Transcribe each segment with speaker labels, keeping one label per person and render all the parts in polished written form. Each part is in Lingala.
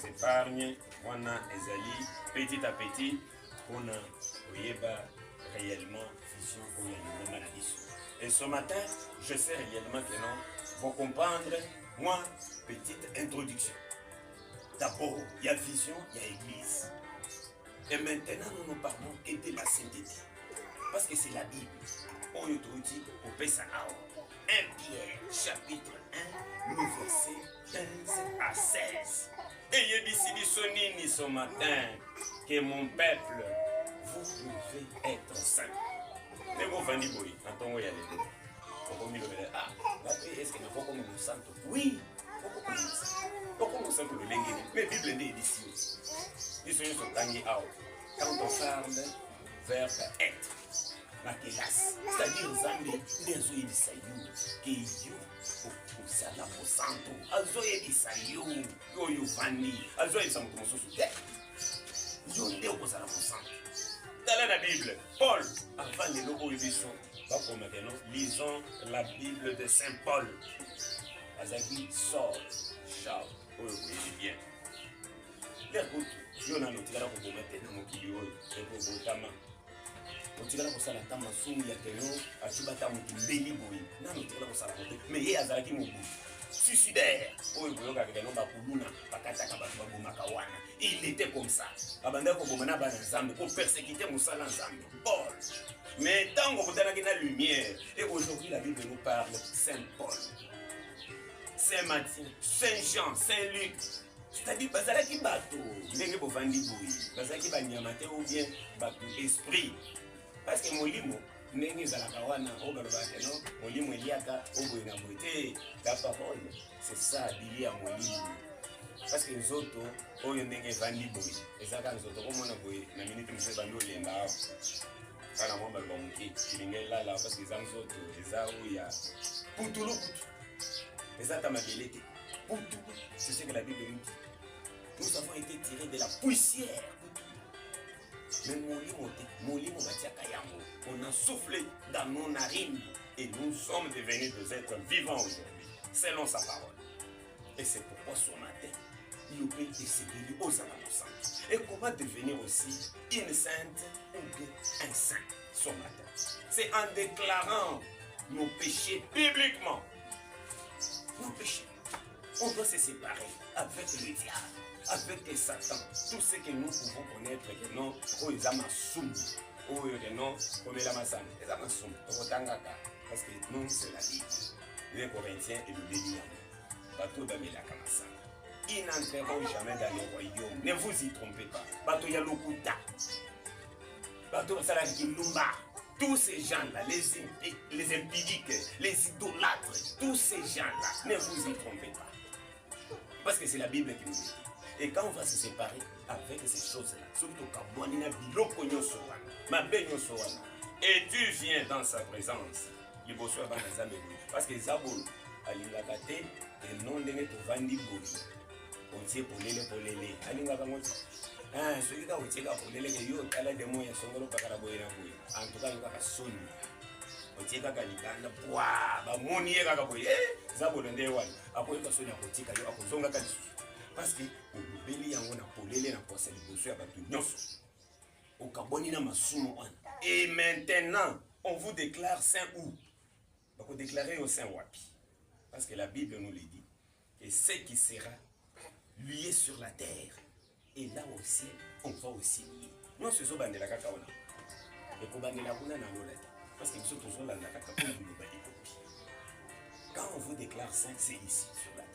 Speaker 1: s'épargne, on a ezali petit à petit, on a oyeba réellement vision pour le Et ce matin, je sais réellement que non, pour comprendre, moi, petite introduction. D'abord, il y a vision, il y a église. Et maintenant, nous nous parlons de la sainteté. Parce que c'est la Bible. On dit au Pessahao. 1 Pierre, chapitre 1, le verset 15 à 16. Et il dit sonini ce matin que mon peuple, vous devez être saint. Mais vous venez boy, quand on y aller. Ah, est-ce que nous faut comme nous santo? Oui, pourquoi nous sommes le lengue? Mais la Bible dit ici. Ils sont tangués out. Quand on parle verbe être, la classe, c'est-à-dire Zambé, les oeufs de Sayou, qui you, au Sala au Santo, Azoé de Sayou, Yo Fani, Azoé de Santo, Yo ne au Sala au Santo. Dans la Bible, Paul, avant les logos de son, maintenant, lisons la Bible de Saint Paul. Azaki sort, Charles, oui, bien. L'écoute, il y a un autre qui a été dans mon kilo, et pour vos tamans. Otikala kosala ta masumu ya keyo atubata mukimbeli boyi nano otikala kosala kote mais ye azalaki mobu suicidaire oyo boyoka keno bakuluna bakataka bato babomaka wana il était comme ça abanda koboma na bana nzambe pour persécuter mosala nzambe Paul mais tango kotanaki na lumière et aujourd'hui la Bible nous parle Saint Paul Saint Matthieu Saint Jean Saint Luc. C'est-à-dire bazalaki bato ndenge bovandi boyi bazalaki banyama te ou bien bato esprit. Parce que molimo ndenge ezalaka wana oyo balobaka no molimo eliaka oboye na boye te la parole c'est ça bili ya molimo parce que nzoto oyo ndenge evandi boye ezalaka nzoto komona boye na minute mosusu ebandi olemba awa kana mwa baloba moke elingi elala parce que eza nzoto eza oyo ya putuluputu eza ta mabele te putulu c'est ce que la Bible nous dit. Nous avons été tirés de la poussière. Mais on a soufflé dans nos narines et nous sommes devenus des êtres vivants aujourd'hui, selon sa parole. Et c'est pourquoi ce matin, il peut essayer aux saints. Et comment devenir aussi une sainte ou bien un saint ce matin? C'est en déclarant nos péchés bibliquement. Nos péchés. On doit se séparer avec le diable, avec Satan, tout ce que nous pouvons connaître que non, oh ils ont soum, oh que non, comme la massane, ils ont soum, parce que nous c'est la Bible. Les Corinthiens et le Bélian, bateau d'Amela Kamasan. Ils n'entreront jamais dans le royaume. Ne vous y trompez pas. Bateau Yalokuta, bateau Sarakilumba. Tous ces gens-là, les impidiques, les idolâtres, tous ces gens-là, ne vous y trompez pas. Parce que c'est la Bible qui nous dit. Et quand on va se séparer avec ces choses-là, surtout quand et tu viens dans sa présence, parce que Zabul, Alingakate, et non de Tovandi Boli, on tient pour les Alingakangoti. Ceux qui ont été pour les yo, Kala de Moya Songolo Pakaraboya, en tout cas, il y a Sony. On tient qu'à Liganda, Bois, Moni et Kakaboye, Zabul and Dewan, après que Sonia Potika, you are Zonga Kalisu. Parce que au Béli, on a polé, on a passé les bossus avec tout Nyos. Au Kabonina Masumo. Et maintenant, on vous déclare saint où? Donc, on déclare au saint Wapi. Parce que la Bible nous le dit. Et ce qui sera lié sur la terre. Et là aussi, on va aussi lier. Non, c'est ça, bandela kakaona. Et pour bandela kuna na lola. Parce que nous sommes toujours là, la kakaona nous badi copie. Quand on vous déclare saint, c'est ici sur la terre.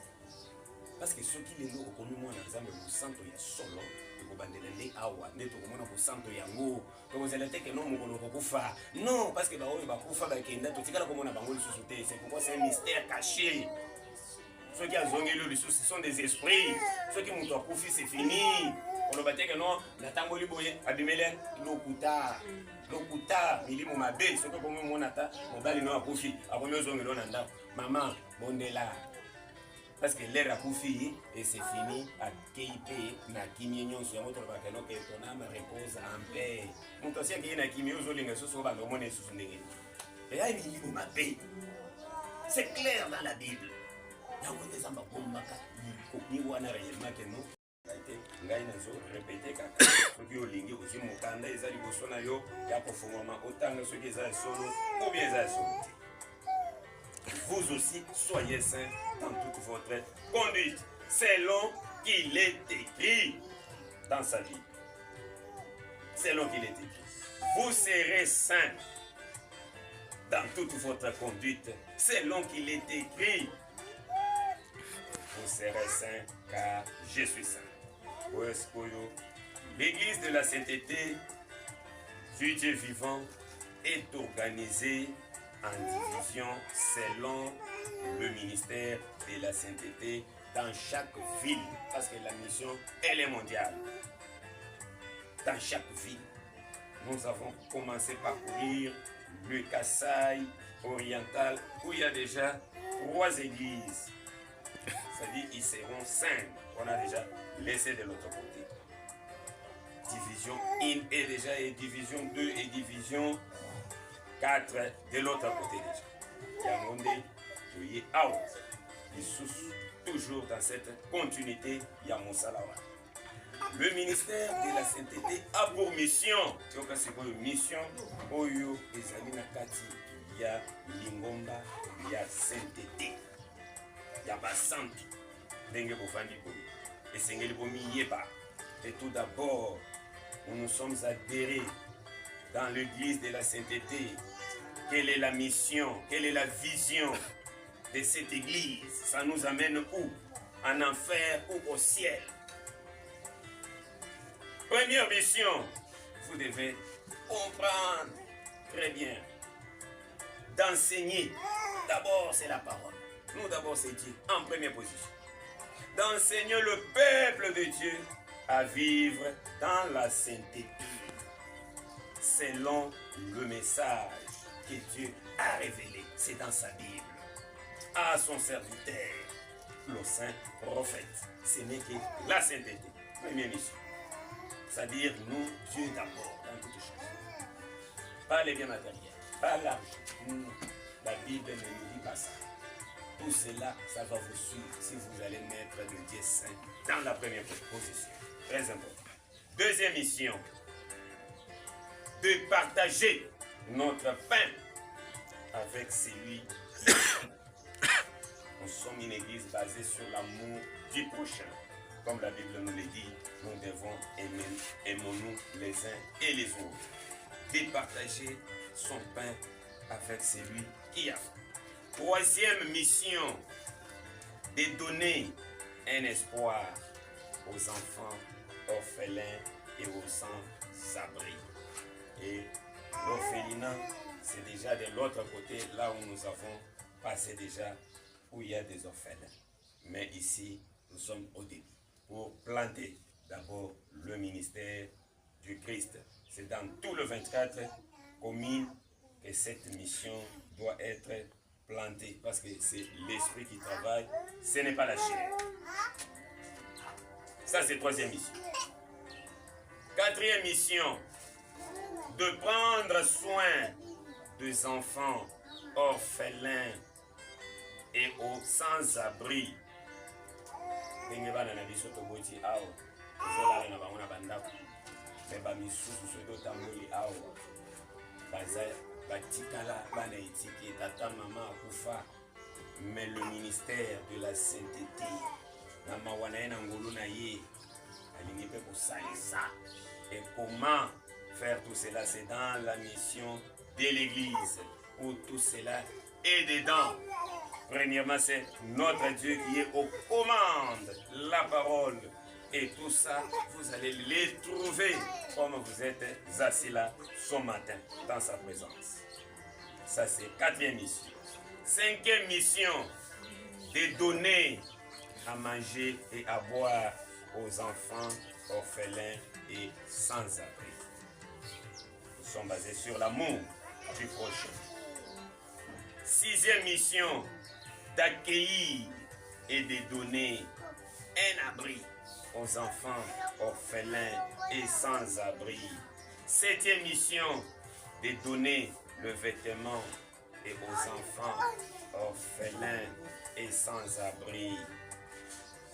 Speaker 1: Parce que ceux qui les ont reconnus, moi, dans l'exemple, le santo ya solo, et pour bandela les awa, ne to komona pour santo ya ngo. Donc vous allez dire que non, mon kolo kokufa. Non, parce que bah oui, bah kufa bah kenda, tout tika la komona bango le sous-sauté. C'est pourquoi c'est un mystère caché. Ceux qui ont zongé le sous, ce sont des esprits. Ceux qui m'ont confié, c'est fini. On va dire que non, Natango Liboye, Abimele, Lokuta, Milimu Mabe, ceux qui ont mon nata, on va les noms à Kofi, à Romeo Zongelon Nanda, Maman, Bondela. Parce que l'air à Kofi, et c'est fini, à KIP, Nakimignon, sur votre bacano, que ton âme repose en paix. Mon dossier qui est Nakimio, Zolinga, ce sont les monnaies sous Négué. Et là, Milimu Mabe. C'est clair dans la Bible. ngai nazo répéter kaka soki olingi ozwi mokanda eza liboso na yo ya kofungwama otanga soki eza ya solo ou bien eza ya solo te. Vous aussi soyez saints dans toute votre conduite selon qu'il est écrit dans sa vie. Selon qu'il est écrit. Vous serez saints dans toute votre conduite selon qu'il est écrit. Vous serez saints car je suis saint. L'église de la sainteté du Dieu vivant est organisée en division selon le ministère de la sainteté dans chaque ville, parce que la mission, elle est mondiale. Dans chaque ville, nous avons commencé par parcourir le Kasaï oriental, où il y a déjà 3 églises. C'est-à-dire ils seront 5. On a déjà laissé de l'autre côté. Division 1 est déjà, et division 2 et division 4 de l'autre côté déjà. Yamonde, Toye, out. Toujours dans cette continuité, Yamosalawa. Le ministère de la sainteté a pour mission, mission, Oyo, Ezalina Kati, ya Lingomba, ya sainteté. Ya basantu, Denge Bofandi Boy, et Sengeli Bomi Yeba. Et tout d'abord, nous sommes adhérés dans l'église de la sainteté. Quelle est la mission, quelle est la vision de cette église? Ça nous amène où? En enfer ou au ciel? Première mission, vous devez comprendre très bien, d'enseigner. D'abord, c'est la parole. Nous, d'abord, c'est Dieu en première position. D'enseigner le peuple de Dieu à vivre dans la sainteté, selon le message que Dieu a révélé. C'est dans sa Bible. À son serviteur, le saint prophète. Ce n'est que la sainteté. Première mission. C'est-à-dire, nous, Dieu d'abord, dans toutes choses. Pas les biens matériels, pas l'argent. La Bible ne nous dit pas ça. Tout cela, ça va vous suivre si vous allez mettre le Dieu saint dans la première position. Très important. Deuxième mission, de partager notre pain avec celui. Nous sommes une église basée sur l'amour du prochain. Comme la Bible nous le dit, nous devons aimer, aimons-nous les uns et les autres. De partager son pain avec celui qui a. Troisième mission, de donner un espoir aux enfants orphelins et aux sans-abri. Et l'orphelinat, c'est déjà de l'autre côté, là où nous avons passé déjà, où il y a des orphelins. Mais ici, nous sommes au début, pour planter d'abord le ministère du Christ. C'est dans tout le 24 communes que cette mission doit être plantée, parce que c'est l'esprit qui travaille, ce n'est pas la chair. Ça, c'est troisième mission. Quatrième mission, de prendre soin des enfants orphelins et aux sans-abri. Mais le ministère de la sainteté, et comment faire tout cela? C'est dans la mission de l'église, où tout cela est dedans. Premièrement, c'est notre Dieu qui est aux commandes, la parole. Et tout ça, vous allez les trouver comme vous êtes assis là ce matin, dans sa présence. Ça, c'est quatrième mission. Cinquième mission, de donner à manger et à boire aux enfants orphelins et sans-abri. Nous sommes basés sur l'amour du prochain. Sixième mission, d'accueillir et de donner un abri aux enfants orphelins et sans-abri. Septième mission, de donner le vêtement et aux enfants orphelins et sans-abri,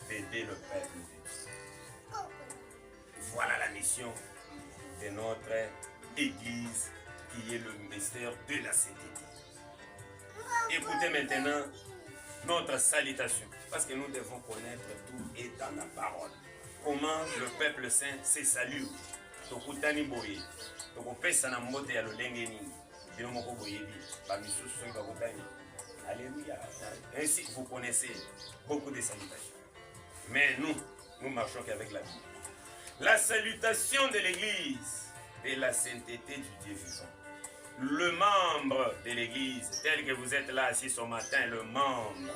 Speaker 1: d'aider le peuple de Dieu. Voilà la mission de notre Église qui est le mystère de la sainteté. Écoutez maintenant notre salutation, parce que nous devons connaître tout et dans la parole. Comment le peuple saint se salue. Tokutani boye, tokopesa na mbote ya lolenge nini. Bino moko boyebi, ba misusu soki bakutani. Alléluia. Ainsi vous connaissez beaucoup de salutations. Mais nous marchons qu'avec la Bible. La salutation de l'Église et la sainteté du Dieu vivant. Le membre de l'Église, tel que vous êtes là assis ce matin, le membre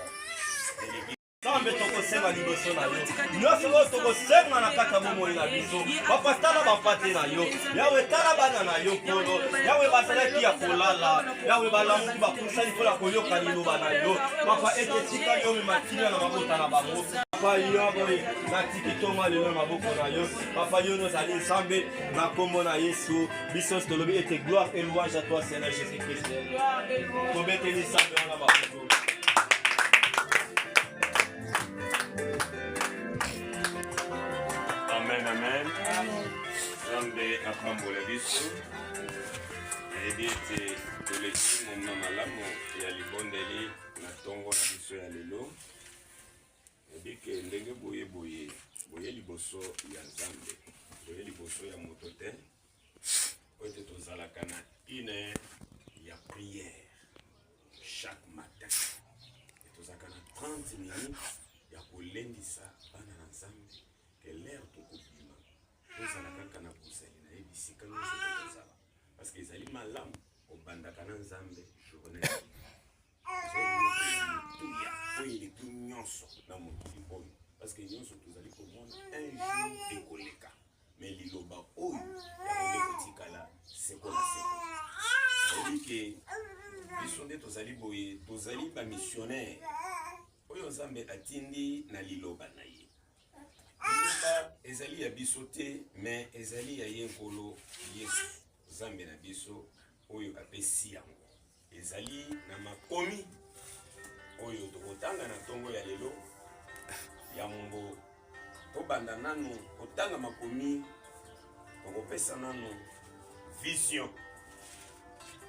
Speaker 1: de l'Église.
Speaker 2: Nzambe tokosenga liboso na yo nyonso oyo tokosenga na kati ya bomoi na biso papa tala bapate na yo yawe tala bana na yo nkolo yawe bazalaki ya kolala yawe balamuki bakusani mpona koyoka liloba na yo papa ete tika yo memakilia na mabota na bango papa yawe natiki tonga lelo na maboko na yo papa yo nozali nzambe na kombo na yesu biso tolobi ete gloire et louange à toi Seigneur Jésus-Christ tobeteli nzambe wana bakoto.
Speaker 1: Amen, amen. Nzambe apambola biso. Ebi ete toleki moma malamu ya libondeli na tongo na biso ya lelo. Ebi ke ndenge boye liboso ya Nzambe. Boye liboso ya moto te. Po ete tozalaka na une ya prière chaque matin. Tozalaka na 30 minutes ya kolendisa bana na Nzambe. Que l'air tout coupima. Nous allons quand on a poussé, on a dit si quand nous sommes comme ça, parce qu'ils allaient malam au bandakana Nzambe journée. Il est tout nyonso dans mon téléphone parce que nyonso tous allés pour moi un jour de koleka. Mais liloba oyo ya petit kala c'est quoi c'est? C'est dit que ils sont des tous allés boyer, tous allés ba missionnaire. Oyo Nzambe atindi na liloba na ye. Ezali ya biso te, mais ezali ya yenkolo Yesu Nzambe na biso oyo apesi yango. Ezali na makomi oyo tokotanga na tongo ya lelo ya mbo tobanda nanu kotanga makomi tokopesa nanu vision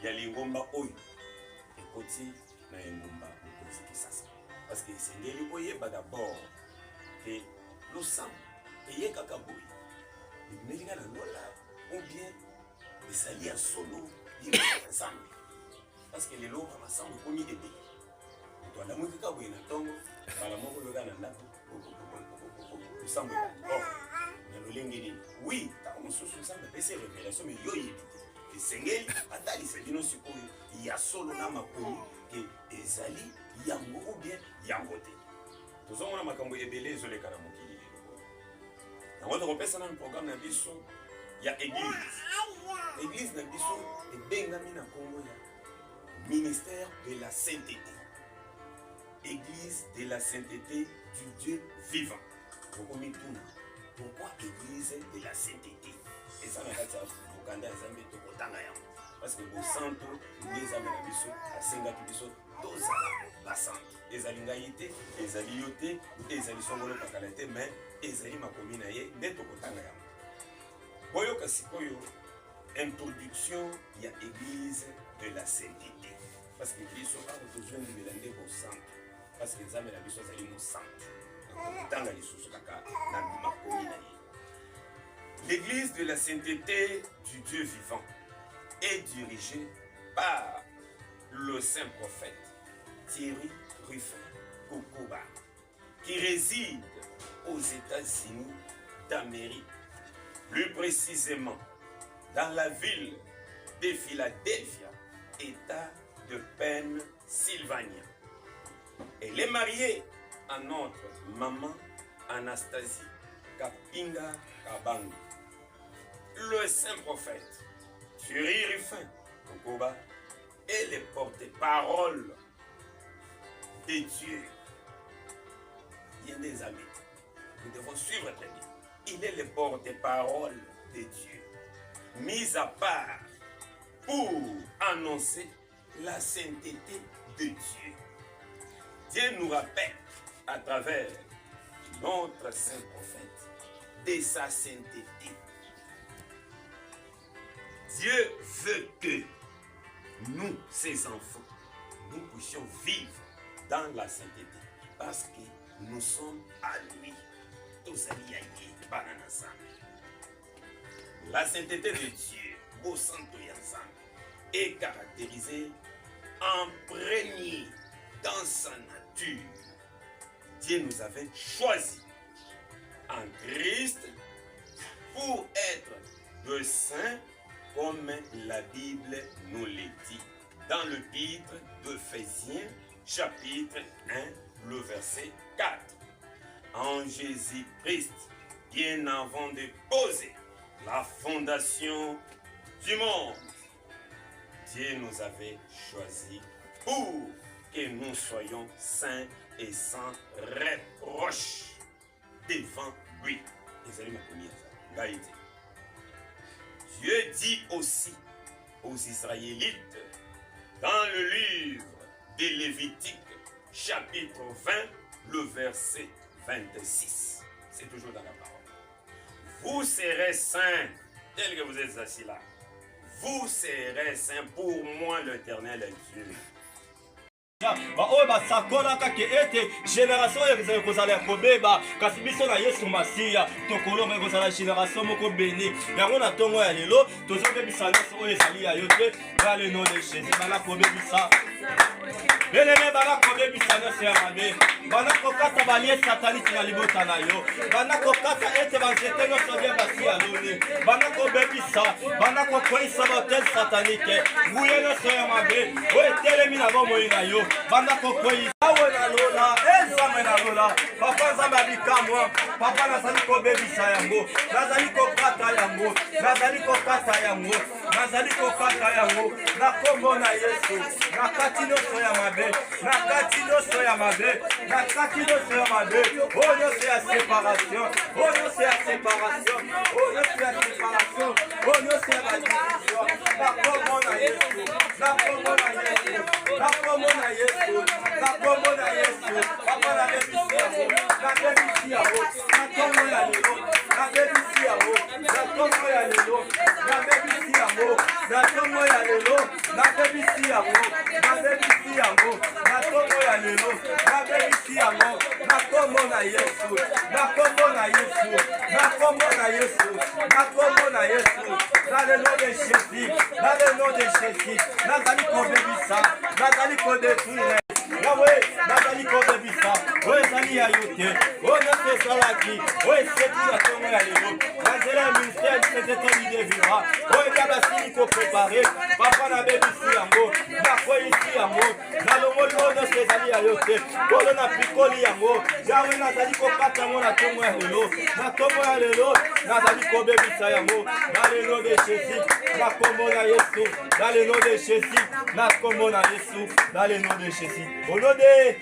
Speaker 1: ya lingomba oyo ekoti na engomba mokonzi Kisasa. Parce que esengeli oyeba d'abord que le sang et kaka boy mais il y a lola ou bien les salis à solo il ensemble parce que les lots ensemble comme il est bien toi la musique boy na tongo bala moko yo kana ndako ensemble oh na lolengeli oui ta mususu ensemble pese révélation mais yo yebite et sengeli atali sedino sikoyo il y a solo na makomi que ezali yango ou bien yango te tozomona makambo ebele ezoleka na mokili. On va repasser dans le programme de biso, il y a église. L'église de biso est bengami na Congo ya ministère de la sainteté. Église de la sainteté du Dieu vivant. Pourquoi église de la sainteté? Et ça m'a fait au Canada Nzambe to kotanga yango. Parce que au santo les amis na biso asenga biso tozala ba santo. Ezali ngaite, ezali yote, ezali songolo pakalate mais ezali makomi na ye nde tokotanga yango. Boyoka sikoyo introduction ya église de la sainteté. Parce que biso a besoin de melanger au centre. Parce que Nzambe na biso ezali mo centre. Tokotanga lisusu kaka na makomi na ye. L'église de la sainteté du Dieu vivant est dirigée par le saint prophète Thierry Ruffin Kokoba, qui réside aux États-Unis d'Amérique, plus précisément dans la ville de Philadelphia, État de Pennsylvanie. Elle est mariée à notre maman Anastasie Kapinga Kabangu. Le saint prophète Thierry Ruffin Kokoba est le porte-parole de Dieu. Il y a des amis. Nous devons suivre très bien. Il est le porte-parole de Dieu, mis à part pour annoncer la sainteté de Dieu. Dieu nous rappelle à travers notre saint prophète de sa sainteté. Dieu veut que nous, ses enfants, nous puissions vivre dans la sainteté. Parce que nous sommes à lui. La sainteté de Dieu, au santo et ensemble, est caractérisée, imprégnée dans sa nature. Dieu nous avait choisis en Christ pour être de saints, comme la Bible nous le dit. Dans l'épître d'Éphésiens, chapitre 1, le verset 4. En Jésus-Christ, bien avant de poser la fondation du monde, Dieu nous avait choisis pour que nous soyons saints et sans reproche devant lui. Dieu dit aussi aux Israélites dans le livre de Lévitique, chapitre 20, le verset 26. C'est toujours dans la parole. Vous serez saints, tel que vous êtes assis là. Vous serez saints pour moi, l'Éternel est Dieu.
Speaker 2: Oyo basakolaka ke ete génération oyo ezali kozala ya kobeba kasi biso na Yesu Masiya tokolonga kozala génération moko béni. Yango na ntongo ya lelo tozobebisa nyonso oyo ezali ya yo te dans le nom de Jésus. Bana kobebisa beleme, bana kobebisa nyonso ya mabe, bana kokata balie sataniki na libota na yo, bana kokata ete banzete nyonso bie basi ya loni, bana kobebisa, bana kokweyisa bahotel satanike nguye nyonso ya mabe oyo etelemi na bomoi na yo, bana kokweyisa awe na lola ezame na lola. Papa nzambe abikamwa, papa nazali kobebisa yango, nazali kokata yango, nazali kokata yango, nazali kokata yango na kombo na Yesu. Nakati nyonso ya mabe, nakati nyonso ya mabe, nakati nyonso ya mabe, oyo nyonso ya séparation, oyo nyonso ya séparation, oyo nyonso ya séparation, oyo nyonso ya badivision, na kombo na Yesu, na kombo na Yesu, na kombo na Yesu, na kombo na Yesu. Papa na bebisi yango, na bebisi yango, na kombo ya lelo, na bebisi yango, na kombo ya lelo, na bebisi yango, na kombo ya lelo, na bebisi yango, na bebisi yango, na kombo ya lelo, na bebisi yango, na kombo na Yesu, na kombo na Yesu, na kombo na Yesu, na kombo na Yesu, dans le nom de Jésus, dans le nom de Jésus, nazali kobebisa, nazali kodétruire. Yahweh, nazali kobebisa, oyo ezali ya yo te, oyo nyonso esalaki, oyo eseki na ntongo ya lelo, na nzela ya ministère du vivra, oyo bia basili koprepare, papa nabebisi yango, nakweyisi yango, nalongoli oyo nyonso ezali ya yo te, oyo napikoli yango, Yahweh nazali kokata yango na ntongo ya lelo, na ntongo ya lelo, nazali kobebisa yango, dans le nom de Jésus, na kombo na Yesu, dans le nom de Jésus, na kombo na Yesu, dans le nom de Jésus. Au nom de...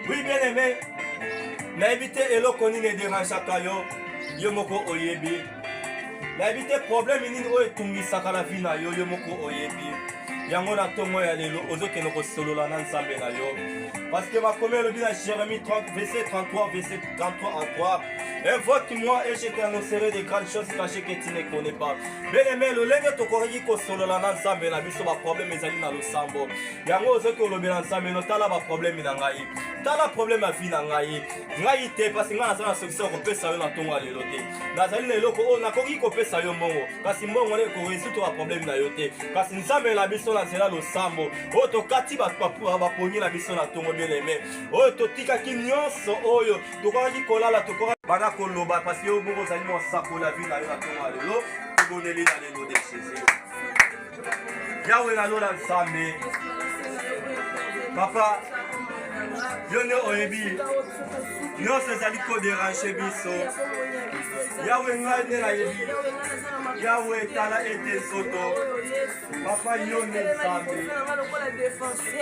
Speaker 2: Oui, bien aimé, na évité eloko nini dérangeaka yo, yo moko oyebi. Na évité problème nini oyo etungisaka na vie na yo, yo moko oyebi. Yango na ntongo ya lelo ozokende kosolola na nzambe na yo. Parce que makomi elobi na Jérémie 30, verset 33, verset 33 à 3. Invoque-moi et je t'annoncerai des grandes choses cachées que tu ne connais pas. Bien-aimé, le lenge tokoriki kosolola na nzambe na biso ba problème ezali na losambo. Yango ozoki olobi na nzambe no tala ba problème na ngai. Tala problème a vie na ngai. Ngai te parce que ngana sana solution kopesa yo na ntongo ya lelo te. Nazali na eloko o nakoki kopesa yo mbongo. Kasi mbongo ne ko résoudre ba problème na yo te. Kasi nzambe na biso na nzela losambo. O tokati ba pongi na biso na ntongo bien-aimé. O totikaki nyonso oyo tokoraki kolala tokora bana koloba parce que yo moko zali mo sakola vie na yo na ntongo ya lelo. Toboneli na lelo de Jésus. Yahweh na lola nzambe. Papa, yo ne oyebi nyonso ezali koderange biso. Yahweh ngai nde nayebi. Yahweh tala ete nzoto. Papa yo ne nzambe.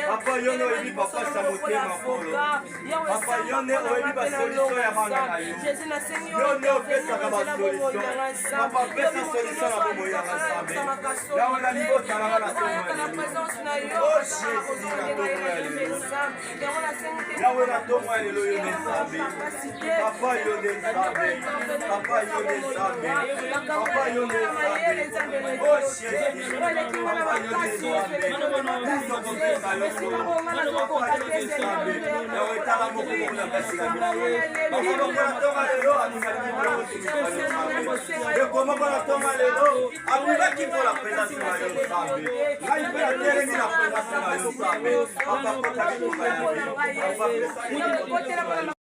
Speaker 2: Papa yo ne oyebi bapasa motema kolo. Papa yo ne oyebi basolution ya bana na yo. Yo ne opesaka basolution. Papa pesa solution na bomoi ya nzambe. Yahweh na libota nanga na ntongo ya lelo. Oh Jésus na ntongo ya lelo. Yahweh na tongo ya lelo yo nzambe. Papa yo nzambe. Papa yo nzambe. Papa yo nzambe. Oh chéri. Papa yo nzambe. Yahweh tala moko na kasi na biso. Papa moko na tongo lelo alinga et comment on attend à l'élo, après qui pour la présence de la Yossambe. Là, il peut atterrir la présence de la Yossambe. Papa,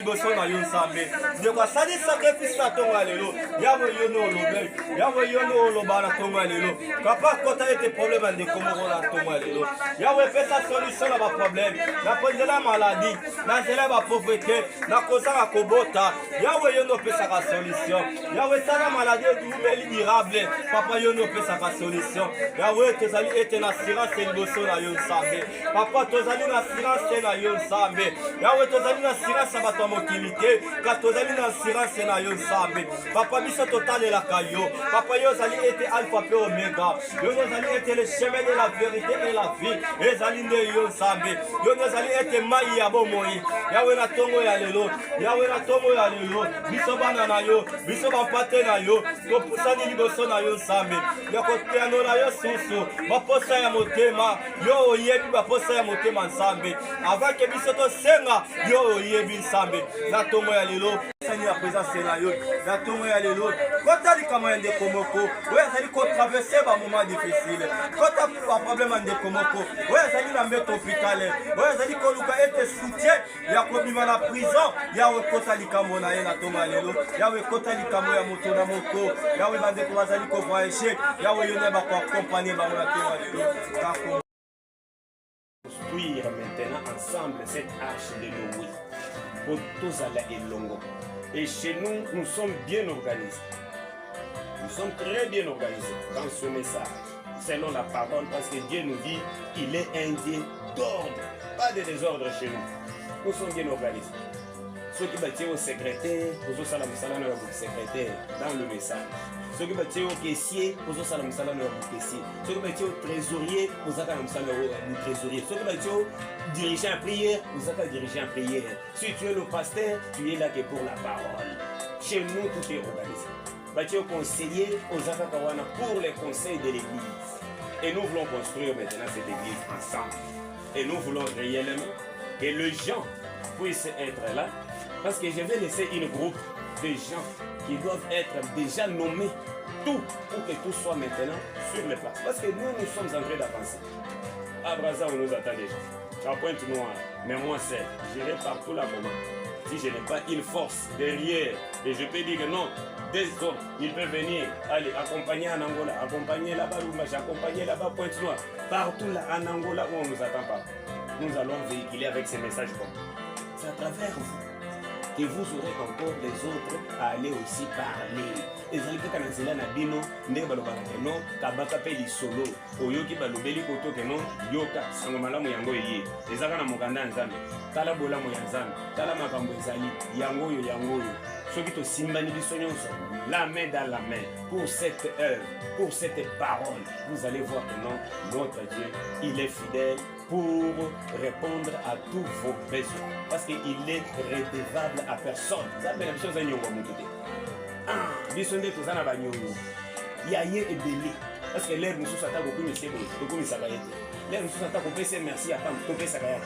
Speaker 2: boso na yo nsambe ndeko asali sacrifice na ntongo ya lelo yawe yo no olobeli yawe yo no oloba na ntongo ya lelo papa kota ete problème ya ndeko moko na ntongo ya lelo yawe epesa solution na baproblème na nzela ya maladi na nzela ya bapauvreté na kozanga kobota yawe yo no opesaka solution yawe tala maladi edumeli durable papa yo no opesaka solution yawe tozali ete na assurance liboso na yo nsambe papa tozali na assurance na yo nsambe yawe tozali na assurance ya bato ya mokili te car tozali na assurance na yo nsambe papa biso totalelaka yo papa yo ozali ete alpha mpe omega yo ozali ete le chemin de la vérité et la vie ezali nde yo nsambe yo ozali ete mai ya bomoi yawe na ntongo ya lelo yawe na ntongo ya lelo biso bana na yo biso bampate na yo topusani liboso na yo nsambe ya kopianola yo susu baposa ya motema yo oyebi baposa ya motema nsambe avake biso tosenga yo oyebi nsambe na ntongo ya lelo sani ya présence na yo na ntongo ya lelo kota likama ya ndeko moko oyo azali kotraverse bamoment difficile kota baproblème ya ndeko moko oyo azali na mbeto hôpitale oyo azali koluka ete soutien ya kobima na prison yawe kota likambo na ye na ntongo ya lelo yawe kota likambo ya moto na moto yawe bandeko bazali kovoyage yawe yo nde bakoakompagne bango na ntongo ya lelo
Speaker 1: construire maintenant ensemble cette arche de Noé pour tous à la Elongo. Et chez nous, nous sommes bien organisés. Nous sommes très bien organisés dans ce message, selon la parole, parce que Dieu nous dit qu'il est un Dieu d'ordre, pas de désordre chez nous. Nous sommes bien organisés. Ceux qui battent au secrétaire, aux salam salam secrétaire dans le message. Ceux qui battent au caissier, aux salam salam caissier. Ceux qui battent au trésorier, aux salam salam trésorier. Ceux qui battent au dirigeant en prière, aux salam dirigeant en prière. Si tu es le pasteur, tu es là que pour la parole. Chez nous, tout est organisé. Battu au conseiller, aux salam pour les conseils de l'église. Et nous voulons construire maintenant cette église ensemble. Et nous voulons réellement que les gens puissent être là. Parce que je vais laisser une groupe de gens qui doivent être déjà nommés tout pour que tout soit maintenant sur les places. Parce que nous sommes en train d'avancer. À Brazza, on nous attend déjà. À Pointe-Noire, mais moi seul, j'irai partout là-bas. Si je n'ai pas une force derrière, et je peux dire que non, des autres, ils peuvent venir, aller accompagner en Angola, accompagner là-bas, accompagner là-bas, Pointe-Noire, partout là en Angola où on ne nous attend pas. Nous allons véhiculer avec ces messages comme c'est à travers vous que vous aurez encore les autres à aller aussi parler. Et vous allez que quand na bino ndé balobala no kabaka pe lisolo oyoki balobeli koto ke no yoka sango malamu yango yé ezaka na mokanda nzambe tala bolamu ya nzambe tala makambo ezali yango yo soki to simbani biso nyonso la main dans la main pour cette œuvre, pour cette parole. Vous allez voir que non, notre Dieu, il est fidèle pour répondre à tous vos besoins. Parce qu'il est redevable à personne. Ça, c'est la chose à nous. Ah, bisonde tout ça na banyongo. Yaye et belé. Parce que l'air nous s'attend beaucoup mais c'est beaucoup mais ça va être. L'air nous s'attend beaucoup c'est merci à femme, tout ça va être.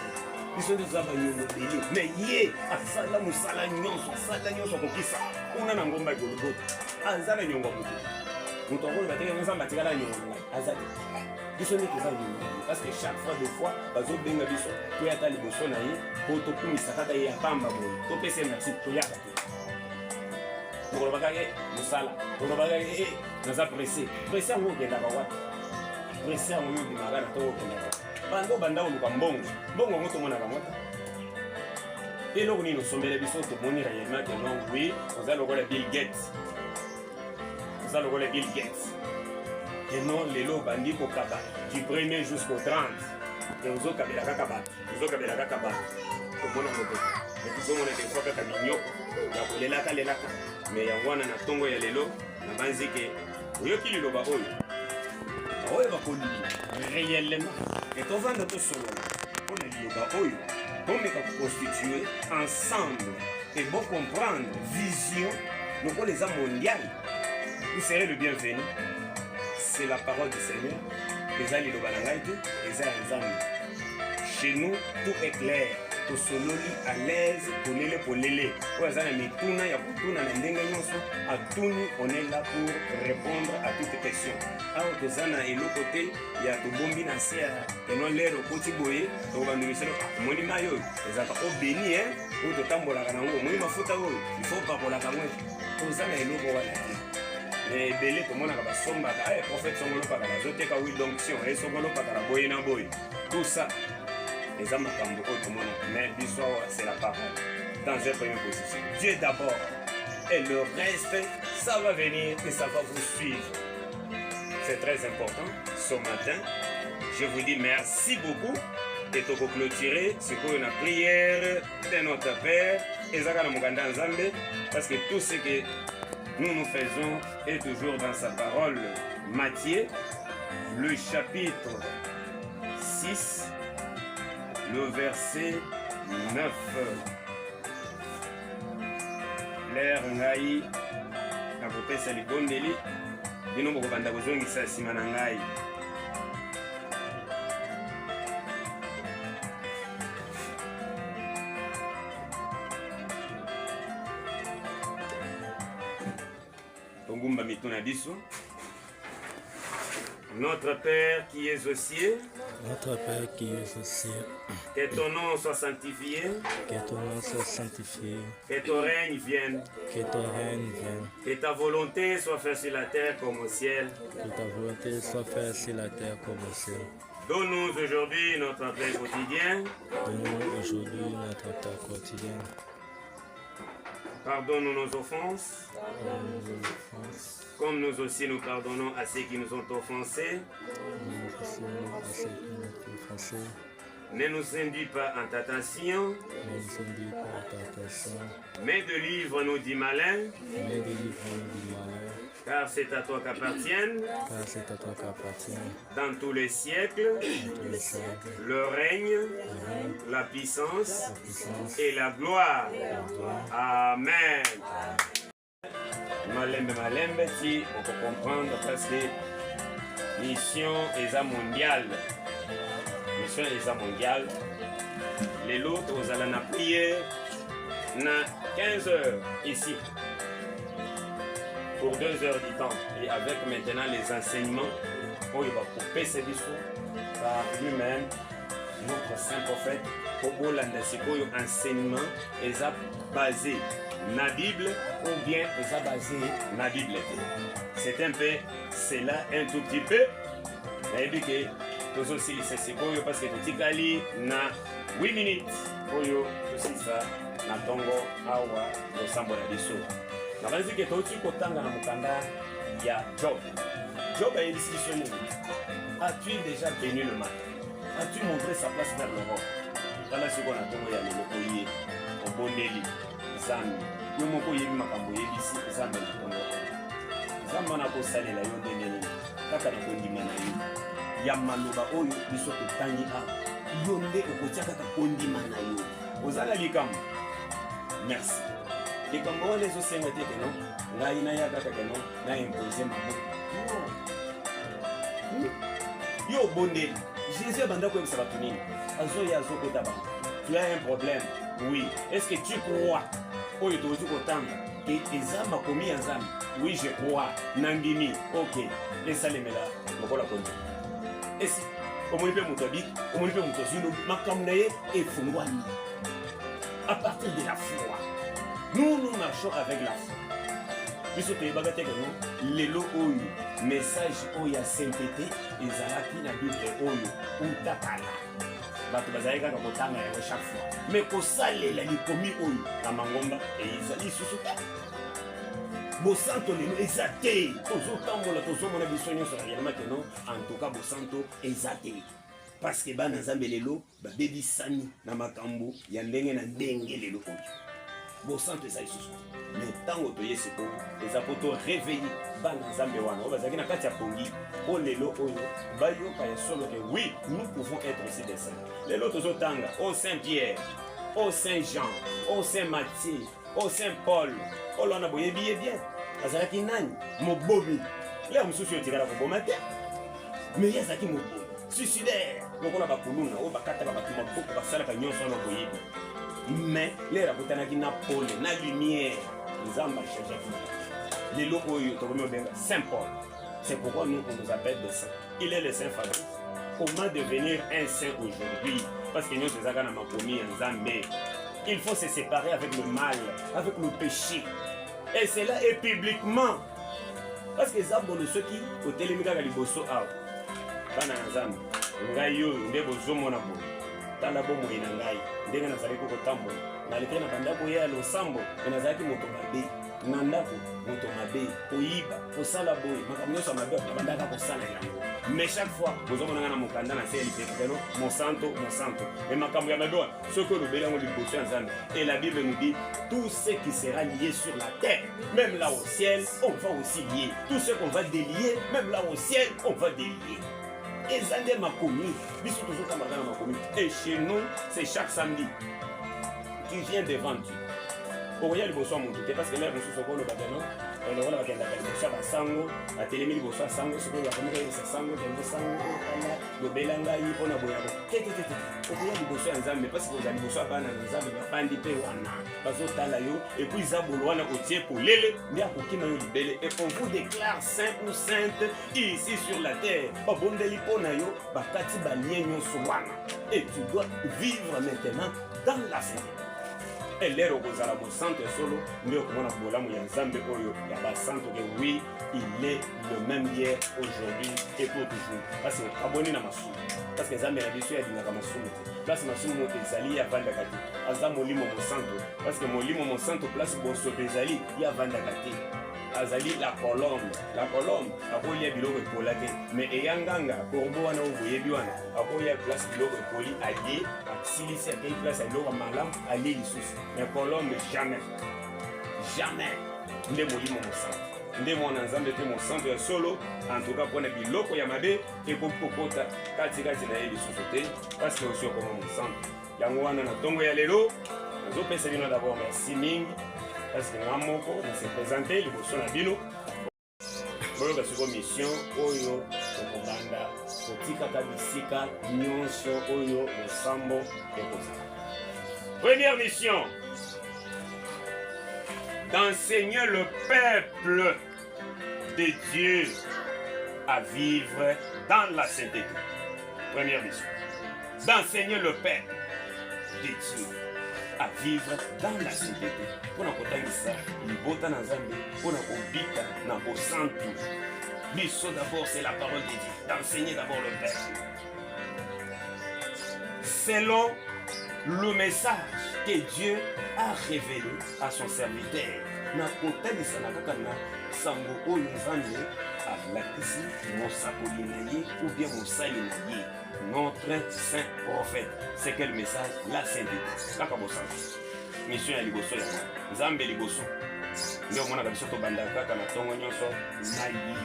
Speaker 1: Bisonde tout ça banyongo belé. Mais yé, asala musala nyonso kokisa. Una na ngomba golgo. Anzala nyongo beaucoup. Muto ko bateke nzamba tikala nyongo. Azali. Bisonde tout ça nyongo. Parce que chaque fois deux fois bazo benga biso to yata liboso na ye ko to kumisa kaka ya pamba boy. To pese merci to yata. Pour le bagage, nous salons. Pour le bagage, nous avons pressé. Pressé, on va voir. Pressé, on va voir. Bando, banda, on va bon. Bon, on va tout le monde. Et là, nous sommes les bisous, tout le monde réellement que non, oui, nous allons voir Bill Gates. Nous allons voir Bill Gates. Et non, les lots bandits pour Kaba. Du 1er jusqu'au 30. Et nous autres, Kabila Kakaba. Nous autres, Kabila Kakaba. Tout le monde a voté. Mais tout le monde a des fois Kabigno. Il y a les laka. Mais il y a un tongo ya lelo na banzi ke oyoki liloba oyo oyo bakoli réellement et to vanda to solo pour liloba oyo bomeka constituer ensemble et bon comprendre vision donc les âmes mondiales. Vous serez le bienvenu. C'est la parole du Seigneur. Chez nous, tout est clair. Tout sololi à l'aise, pour l'élé, pour l'élé. On est là pour répondre à toutes questions. Alors, de l'autre côté, il y a tout bon financier. Et non, l'air au côté boye, on va nous dire, mon imayo, les attaques au béni, ou de tambour à Kanango, moi, il faut pas pour la Kanango. Tout ça, il est là. Et belé tout le monde a somba eh prophète songolo pa kala zote ka wi donction et songolo pa kala boy na boy tout ça les âmes kambo ko tout le monde mais l'histoire c'est la parole dans une première position Dieu d'abord et le reste ça va venir et ça va vous suivre. C'est très important ce matin. Je vous dis merci beaucoup et pour clôturer c'est pour une prière de notre Père ezaka na mukanda nzambe parce que tout ce que nous faisons est toujours dans sa parole. Matthieu, le chapitre 6, le verset 9. L'air ngai, nakopesa libondeli, bino bokobanda kozongisa nsima na ngai. Notre Père qui es aux cieux,
Speaker 3: notre Père qui es aux cieux,
Speaker 1: que ton nom soit sanctifié,
Speaker 3: que ton nom soit sanctifié,
Speaker 1: que ton règne vienne,
Speaker 3: que ton règne vienne,
Speaker 1: que ta volonté soit faite sur la terre comme au ciel,
Speaker 3: que ta volonté soit faite sur la terre comme au ciel.
Speaker 1: Donne-nous aujourd'hui notre pain quotidien.
Speaker 3: Donne-nous aujourd'hui notre pain quotidien.
Speaker 1: Pardonne-nous nos offenses, comme nous aussi nous pardonnons à ceux qui nous ont offensés. Ne nous induis pas en tentation, mais délivre-nous du malin. Car c'est à toi qu'appartiennent, dans tous les siècles, le règne, la puissance et la gloire. Amen. Malembe, si on peut comprendre parce que mission est mondiale. Mission est mondiale. Les autres, vous allez en prier na 15 heures ici. Pour 2 heures du temps. Et avec maintenant les enseignements, on va couper ces discours par lui-même, notre saint prophète, pour enseignement, et ça basé na Bible ou bien ça basé na Bible. C'est un peu, c'est là un tout petit peu. Mais que tous aussi c'est parce que tu gali na 8 minutes pour aussi ça na tongo awa le sambo la biso. Na banzi ke toti kotanga na mukanda ya Job. Job a ici sur nous. As-tu déjà venu le matin? As-tu montré sa place vers l'aurore? Dans la seconde à tongo ya le lokoye au bondeli zambi. Yo moko yebi makambo yebi si zambi na tongo. Zambi na ko salela yo ndeni kaka na kondima na yo. Ya maloba oyo biso totangi a yo nde okotia kaka kondima na yo. Ozala likambo. Merci. Et comme on les a sentis que non, là il n'y a pas que non, là imposé ma mot. Yo bondé, Jésus a bandé comme ça va tenir. Tu as un problème, oui. Est-ce que tu crois? Oh, il doit dire autant que les âmes ont commis un âme. Oui, je crois. Nandimi, ok. Et ça les met là, on va la conduire. Et si, comment il peut m'autoriser, comment il peut m'autoriser, ma camnaye est fondouani. À partir de la foi. Nous marchons avec la foi. Puisque tu es bagaté que nous, les lots oyo, message oyo à sainteté, et zalaki na Bible oyo, ou takala. Bato bazalika ka kotanga ya chaque fois. Mais ko salela li komi oyo, na mangomba, et izali susuta. Bosanto lelo ezate. Tozo tambola, tozo mona bisonyo sur réellement que non, en tout cas bosanto ezate. Parce que bana nzambe lelo, ba bebi sani na makambo, ya ndenge na ndenge lelo oyo. bosanto eza lisusu mais ntango toye sikoyo eza po to réveiller bana nzambe wana oyo bazalaki na kati ya pongi po lelo oyo bayoka ya solo ke oui nous pouvons être aussi des saints lelo tozotanga au Saint Pierre au Saint Jean au Saint Matthieu au Saint Paul oyo wana boyebi ye bien azalaki nani mobomi lelo mosusu oyo tikala koboma te mais ye azalaki mobomi suicidaire lokola bakuluna oyo bakataka bato maboko basalaka nyonso wana boyebi mais lelo akutanaki na pole na lumière nzambe achangeaki lelo oyo tokomi obenga Saint Paul. C'est pourquoi nous on nous appelle des saints. Il est le Saint Fabrice. Comment devenir un saint aujourd'hui? Parce que nous sommes dans ma famille en Zambé. Il faut se séparer avec le mal, avec le péché. Et cela est publiquement. Parce que Zambon de ceux qui au télémika liboso a. Bana Zambé. Ngayo ndebo mona bo. Tala bo moina ngai. Ndenga nazali ko tambo. Na lekena banda ko ya lo sambo. Nazaki moto mabe. Nandako moto mabe koyiba kosala boye makambo nyonso mabe bandaka kosala yango mais chaque fois bozomona na mokanda na seli petelo mon santo et makambo ya mabe ce que le bélango liboso ya Nzambe et la Bible nous dit tout ce qui sera lié sur la terre même là au ciel on va aussi lier tout ce qu'on va délier même là au ciel on va délier et Zande makomi biso toujours camarade makomi et chez nous c'est chaque samedi tu viens devant Dieu. Oya liboso muntu te parce que là mosusu ko lo batano le wala bakenda ka liboso ba sango atelemi liboso sango siko ya komika isa sango tembo sango ala lo belanga yi pona boya ko tete oya liboso ya Nzambe parce que oza liboso bana Nzambe ba pandi pe wana bazo tala yo et puis zabolo wana otie polele ndia kokima yo libele et on vous déclare saint ou sainte ici sur la terre ba bondeli pona yo ba kati ba lien nyonso wana et tu dois vivre maintenant dans la sainteté. Et l'air au Gozala Santo solo, mais au moment où l'âme y Nzambe oyo, y a pas santo que oui, il est le même hier, aujourd'hui et pour toujours. Parce que abonné na masu, parce que Nzambe la biso ya dinaka masu. Place masu mo ezali ya vanda kati. Aza molimo mo santo, parce que molimo mo santo place boso ezali ya vanda kati. Azali la colombe akolia biloko ekola te mais eyanganga korbo wana oboyebi wana akolia place biloko ekoli alie asilisi akei place biloko malamu alie lisusu mais colombe jamais nde molimo mosantu nde mwana Nzambe te mosantu ya solo en tout cas mpona biloko ya mabe ekokokota katikati na ye lisusu te parce que osi okoma mosantu yango wana na ntongo ya lelo nazopesa bino d'abord merci mingi parce que Namoko s'est présenté, le bosso na bino. Boyo ka siko mission oyo kokobanda kotika kabisika nyonso oyo osambo ekoza. Première mission d'enseigner le peuple de Dieu à vivre dans la sainteté. Première mission d'enseigner le peuple de Dieu à vivre dans la sainteté. Pour nous kotangisa libota na Nzambe, pour nous kobika na bosantu. Biso d'abord c'est la parole de Dieu, d'enseigner d'abord le peuple. Selon le message que Dieu a révélé à son serviteur. Na kotangisa na kaka na sango oyo Nzambe alakisi mosakoli na ye ou bien mosali na ye. Notre saint prophète, c'est quel message? La sainteté. Kaka bosantu. Mission ya liboso ya Nzambe liboso. Ndio mwana kabisa to banda kaka na tongo nyonso na yi.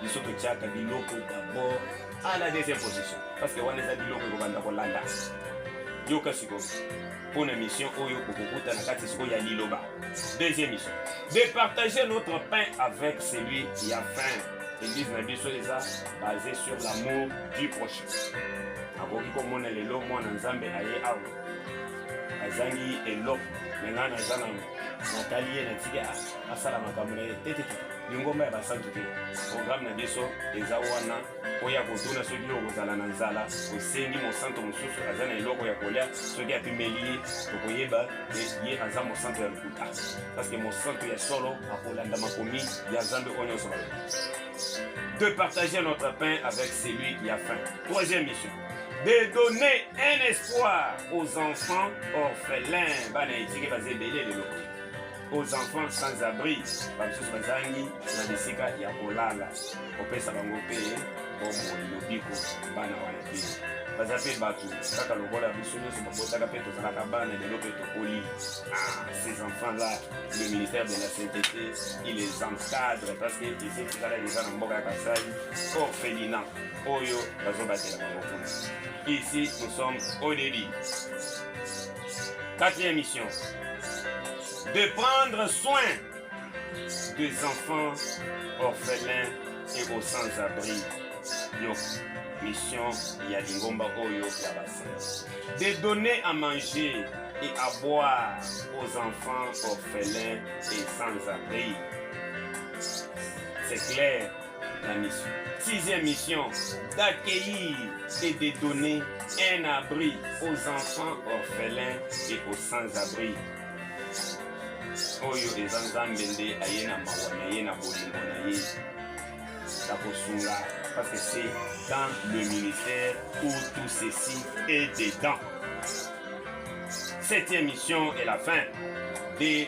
Speaker 1: Biso to tiaka biloko d'abord à la deuxième position. Parce que wana za biloko ko banda ko landa. Yoka siko. Pour une mission oyo kokokuta na kati siko ya liloba. Deuxième mission. De partager notre pain avec celui qui a faim. L'église na biso eza basée sur l'amour du prochain. Akoki komona lelo mwana Nzambe aye awa. Azangi eloko menga na zana natali ye natika asala makambo na ye tete lingomba ya basantu te. Programme na biso eza wana oya kotuna soki okozala na nzala osengi mosanto mosusu aza na eloko ya kolia soki apimeli ye tokoyeba ye aza mosanto ya lokuta parce que mosanto ya solo akolanda makomi ya Nzambe oyo nyonso balobi. De partager notre pain avec celui qui a faim. Troisième mission. De donner un espoir aux enfants orphelins. Aux enfants sans abri. bazape bato kaka lokola biso nyonso babotaka mpe tozalaka bana lelo mpe tokoli. Ces enfants-là, le ministère de la sainteté, il les encadre parce que ici tozala déjà na mboka ya Kasai orphelinat oyo bazobatela bango kuna. Ici nous sommes au début. Quatrième mission, de prendre soin des enfants orphelins et aux sans-abri. Mission ya Lingomba Oyo Yabasa. De donner à manger et à boire aux enfants orphelins et sans-abri. C'est clair la mission. Sixième mission, d'accueillir et de donner un abri aux enfants orphelins et aux sans-abri. Oyo ezanzambe nde ayena mawa na ye na bolingo na ye. Parce que c'est dans le ministère où tout ceci est dedans. Septième mission est la fin de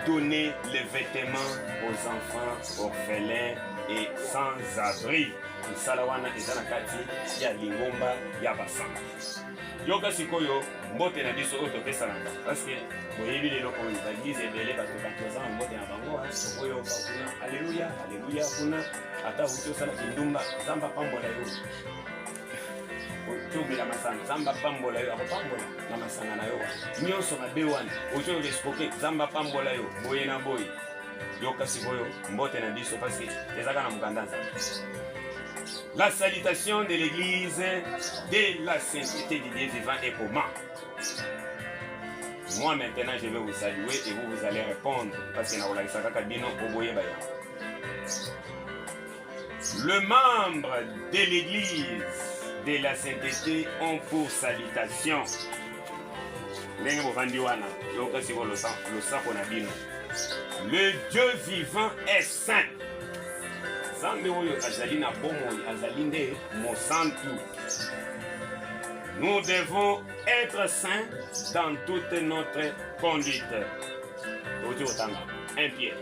Speaker 1: donner les vêtements aux enfants orphelins et sans-abri. Salawana ezana kati ya Lingomba ya Basanga. Yoka sikoyo mbote na biso oyo topesanaka parce que boyebi lelo oyo baglize ebele bato baza na mbote na bango oyo bakuna alleluya alleluya kuna ata uti osala kindumba Nzambe apambola yo otobela masanga Nzambe apambola yo akopambola na masanga na yo nyonso mabe wana ozo respoke Nzambe apambola yo boye na boye yoka sikoyo mbote na biso parce que ezaka na mukanda Nzambe. La salutation de l'église de la sainteté du Dieu vivant est comment? Moi maintenant je vais vous saluer et vous allez répondre parce que le membre de l'église de la sainteté ont pour salutation le Dieu vivant est saint. Nous devons être saints dans toute notre conduite. 1 Pierre.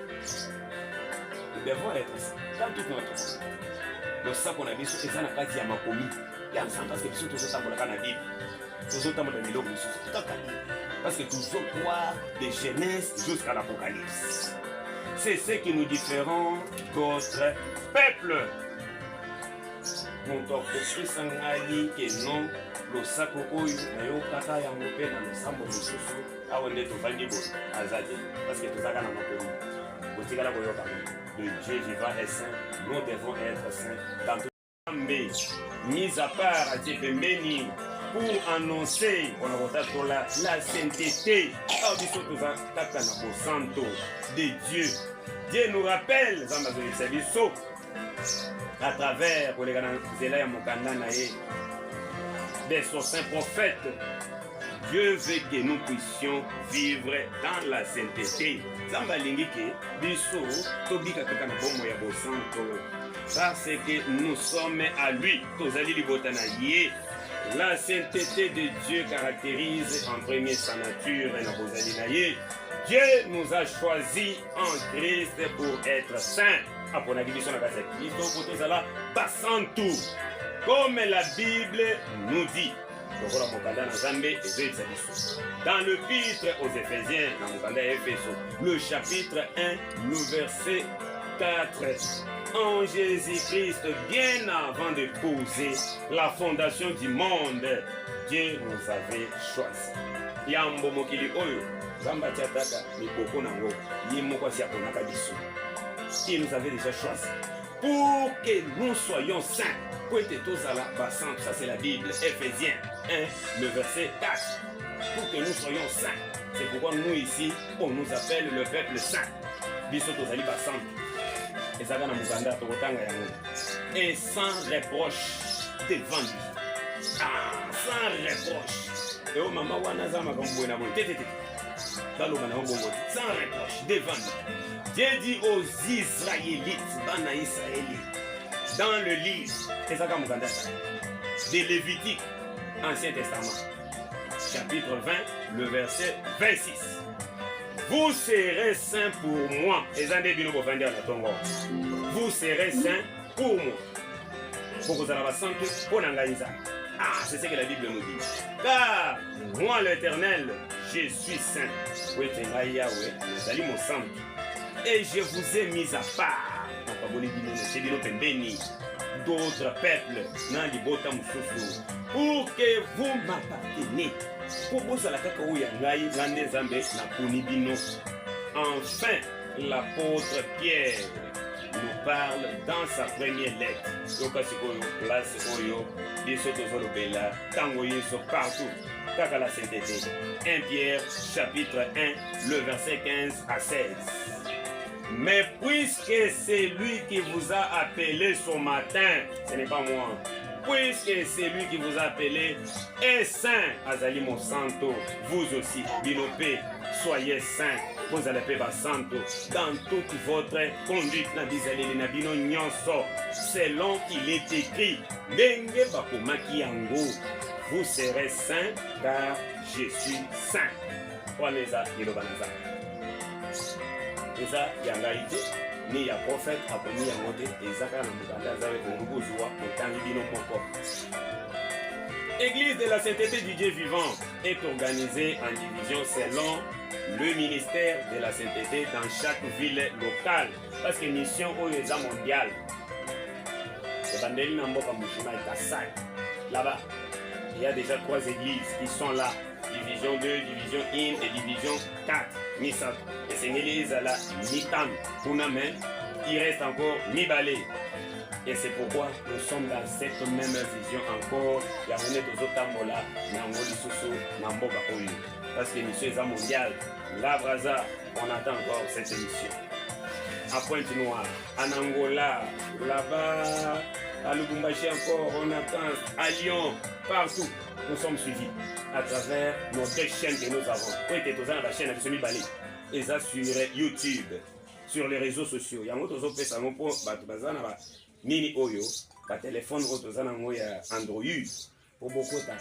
Speaker 1: Nous devons être saints dans toute notre conduite. Le sac qu'on a dit, c'est ça, parce que toujours croire de Genèse jusqu'à l'Apocalypse. C'est ce qui nous différencie d'autres peuples. Nous devons que non, le sac au yo kaka ya ngope na losambo mosusu awo nde tovandi bo azadi parce que tozaka na makomi botikala koyoka le Dieu vivant est saint. Nous devons être saints dans tout monde mis à part à Dieu pembeni pour annoncer la sainteté de Dieu. Dieu nous rappelle à travers des saints prophètes. Dieu veut que nous puissions vivre dans la sainteté. Parce que nous sommes à lui. La sainteté de Dieu caractérise en premier sa nature et Dieu nous a choisis en Christ pour être saints. Comme la Bible nous dit. Dans l'épître aux Éphésiens, le chapitre 1, le verset 4. En Jésus-Christ, bien avant de poser la fondation du monde, Dieu nous avait choisis. Yambo mokili oyo, Zamba tiataka mikoko nango, yimoko siakonaka biso. Il nous avait déjà choisis pour que nous soyons saints. Ça c'est la Bible, Éphésiens 1, le verset 4. Pour que nous soyons saints. C'est pourquoi nous ici, on nous appelle le peuple saint. Biso tozali basant. Et sans reproche devant lui. Sans reproche. Et au maman sans reproche devant lui. Dieu dit aux Israélites, Bana Israélites, dans le livre de Lévitique, Ancien Testament, chapitre 20, le verset 26. Vous serez saints pour moi. Vous serez saints pour moi. Ah, c'est ce que la Bible nous dit. Car moi l'Éternel, je suis saint. Oui, Yahweh, nous allons au centre. Et je vous ai mis à part. D'autres peuples, pour que vous m'apparteniez. Pour vous, enfin, l'apôtre Pierre nous parle dans sa première lettre. Partout. La sainteté. 1 Pierre chapitre 1, le verset 15 à 16. Mais puisque c'est lui qui vous a appelé ce matin, ce n'est pas moi, puisque c'est lui qui vous a appelé est saint, Azali Monsanto, vous aussi, Binopé, soyez saints, vous allez faire santo dans toute votre conduite, selon qu'il est écrit, vous serez saints car je suis saint. Eza yangaite ni ya prophète akomi yangote ezaka na mukanda zawe kongubuzuwa motangi bino moko. Église de la sainteté du Dieu vivant est organisée en division selon le ministère de la sainteté dans chaque ville locale parce que mission est mondiale. Là-bas, il y a déjà 3 églises qui sont là. Division 2, division 1 et division 4. Misat. Et c'est une église à la Mitam. Il reste encore Mibale. Et c'est pourquoi nous sommes dans cette même vision encore. Parce que mission est mondiale. La Braza, on attend encore cette émission. À Pointe-Noire, en Angola, là-bas, à Lubumbashi encore, on attend, à Lyon, partout. Nous sommes suivis à travers nos 2 chaînes que nous avons. Oui, tu es dans la chaîne de Semi-Balé. Et ça sur YouTube, sur les réseaux sociaux. Il y a un autre qui fait mini oyo, par téléphone, Android. Pour beaucoup de temps,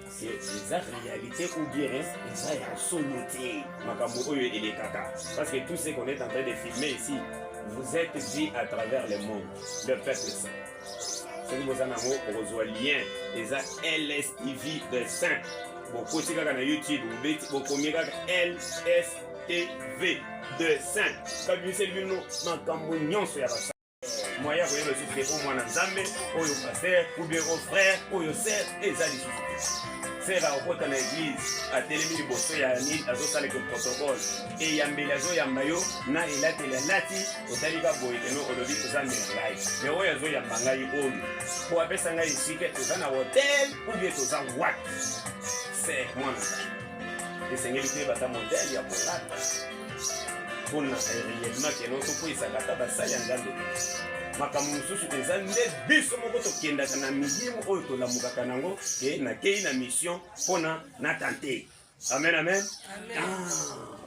Speaker 1: c'est la réalité ou bien c'est la sonorité. Parce que tout ce qu'on est en train de filmer ici, vous êtes dit à travers le monde, le peuple saint. Si vous avez un lien, c'est LSTV de Saint. Beaucoup de gens YouTube, vous pouvez LSTV de Saint. Quand vous avez vu moyen vous le succès au moins Nzambe, au pasteur, ou bien au frère, au sœur, et ça les c'est là au dans l'église, à télémi bosso ya ni azo sale que protocole et yambelazo yambayo na elate la lati otaliba boyeno olobi kozana live. Mais oyo azo yambanga oyo. Pour apesa ngai ici que ozana hotel ou bien ozana what. C'est moi ça. Et c'est ngeli bata modèle ya bolata. Pour na réellement que non to puisa kata basali ngando. Makambo mususu eza nde biso moko tokendaka na milimo oyo tolamukaka nango ke nakei na mission mpona na tante. Amen, amen.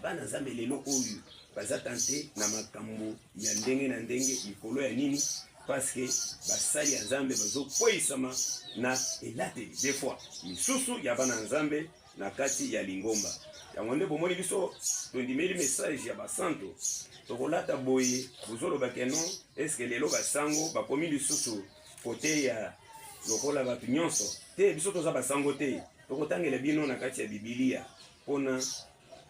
Speaker 1: Bana Nzambe lelo oyo baza tante na makambo ya ndenge na ndenge likolo ya nini parce que basali ya Nzambe bazokweyisama na elateli des fois misusu ya bana Nzambe na kati ya Lingomba. Yango nde bomoni biso tondimeli message ya basanto tokolata boye bozoloba keno est-ce que lelo basango bakomi lisusu kote ya lokola bato nyonso te biso toza basango te tokotangela bino na kati ya Biblia pona